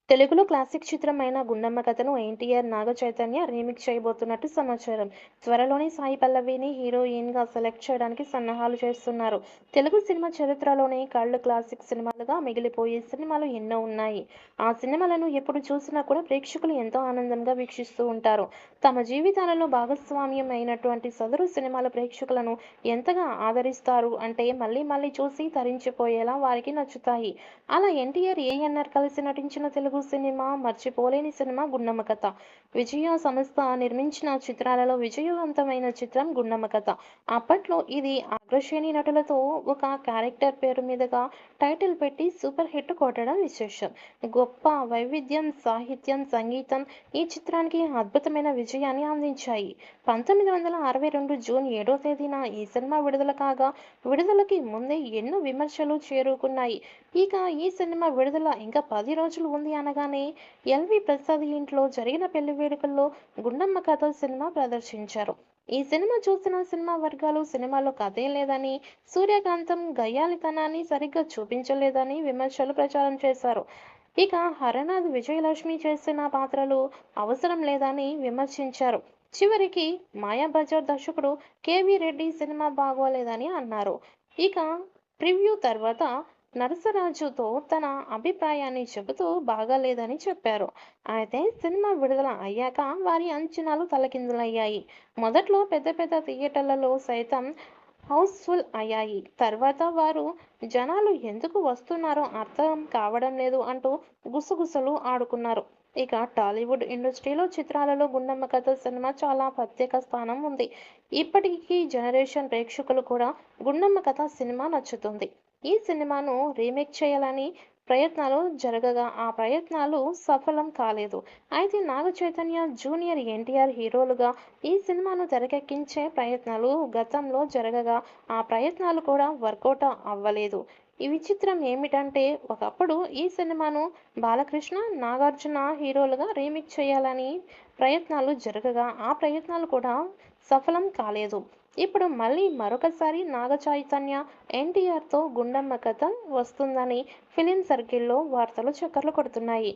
తెలుగులో క్లాసిక్ చిత్రమైన 'గుండమ్మ కథ'ను ఎన్టీఆర్, నాగ చైతన్య రీమేక్ చేయబోతున్నట్టు సమాచారం. త్వరలోనే సాయి పల్లవిని హీరోయిన్‌గా సెలెక్ట్ చేయడానికి సన్నాహాలు చేస్తున్నారు. తెలుగు సినిమా చరిత్రలోనే కల్ట్ క్లాసిక్ సినిమాలుగా మిగిలిపోయే సినిమాలు ఎన్నో ఉన్నాయి. ఆ సినిమాలను ఎప్పుడు చూసినా కూడా ప్రేక్షకులు ఎంతో ఆనందంగా వీక్షిస్తూ ఉంటారు. తమ జీవితాలలో భాగస్వామ్యం అయినటువంటి సదరు సినిమాలు ప్రేక్షకులను ఎంతగా ఆదరిస్తారు అంటే మళ్ళీ మళ్ళీ చూసి తరించిపోయేలా వారికి నచ్చుతాయి. అలా ఎన్టీఆర్, ఏఎన్నార్ కలిసి నటించిన తెలుగు సినిమా మర్చిపోలేని సినిమా 'గుండమ్మ కథ'. విజయ సంస్థ నిర్మించిన చిత్రాలలో విజయవంతమైన చిత్రం 'గుండమ్మ కథ'. అప్పట్లో ఇది అగ్రశ్రేణి నటులతో ఒక క్యారెక్టర్ పేరు మీదుగా టైటిల్ పెట్టి సూపర్ హిట్ కొట్టడం విశేషం. గొప్ప వైవిధ్యం, సాహిత్యం, సంగీతం ఈ చిత్రానికి అద్భుతమైన విజయాన్ని అందించాయి. 1962 జూన్ 7వ తేదీన ఈ సినిమా విడుదల కాగా, విడుదలకి ముందే ఎన్నో విమర్శలు చేరుకున్నాయి. ఇక ఈ సినిమా విడుదల ఇంకా 10 రోజులు ఉంది అనగానే ఎల్వి ప్రసాద్ ఇంట్లో జరిగిన పెళ్లి వేడుకల్లో 'గుండమ్మ కథ' సినిమా ప్రదర్శించారు. ఈ సినిమా చూసిన సినిమా వర్గాలు సినిమాలో కథే లేదని, సూర్యకాంతం గయ్యాళితనాన్ని సరిగ్గా చూపించలేదని విమర్శలు ప్రచారం చేశారు. ఇక హరనాథ్, విజయలక్ష్మి చేసిన పాత్రలు అవసరం లేదని విమర్శించారు. చివరికి మాయాబజార్ దర్శకుడు కెవి రెడ్డి సినిమా బాగోలేదని అన్నారు. ఇక ప్రివ్యూ తర్వాత నరసరాజుతో తన అభిప్రాయాన్ని చెబుతూ బాగాలేదని చెప్పారు. అయితే సినిమా విడుదల అయ్యాక వారి అంచనాలు తలకిందులయ్యాయి. మొదట్లో పెద్ద పెద్ద థియేటర్లలో సైతం హౌస్ఫుల్ అయ్యాయి. తర్వాత వారు జనాలు ఎందుకు వస్తున్నారో అర్థం కావడం లేదు అంటూ గుసగుసలు ఆడుకున్నారు. ఇక టాలీవుడ్ ఇండస్ట్రీలో చిత్రాలలో 'గుండమ్మ కథ' సినిమా చాలా ప్రత్యేక స్థానం ఉంది. ఇప్పటికీ జనరేషన్ ప్రేక్షకులు కూడా 'గుండమ్మ కథ' సినిమా నచ్చుతుంది. ఈ సినిమాను రీమేక్ చేయాలని ప్రయత్నాలు జరగగా ఆ ప్రయత్నాలు సఫలం కాలేదు. అయితే నాగ చైతన్య, జూనియర్ ఎన్టీఆర్ హీరోలుగా ఈ సినిమాను తెరకెక్కించే ప్రయత్నాలు గతంలో జరగగా ఆ ప్రయత్నాలు కూడా వర్కౌట్ అవ్వలేదు. ఈ విచిత్రం ఏమిటంటే ఒకప్పుడు ఈ సినిమాను బాలకృష్ణ, నాగార్జున హీరోలుగా రీమేక్ చేయాలని ప్రయత్నాలు జరగగా ఆ ప్రయత్నాలు కూడా సఫలం కాలేదు. ఇప్పుడు మళ్ళీ మరొకసారి నాగ చైతన్య, ఎన్టీఆర్‌తో 'గుండమ్మ కథ' వస్తుందని ఫిలిం సర్కిల్‌లో వార్తలు చక్కర్లు కొడుతున్నాయి.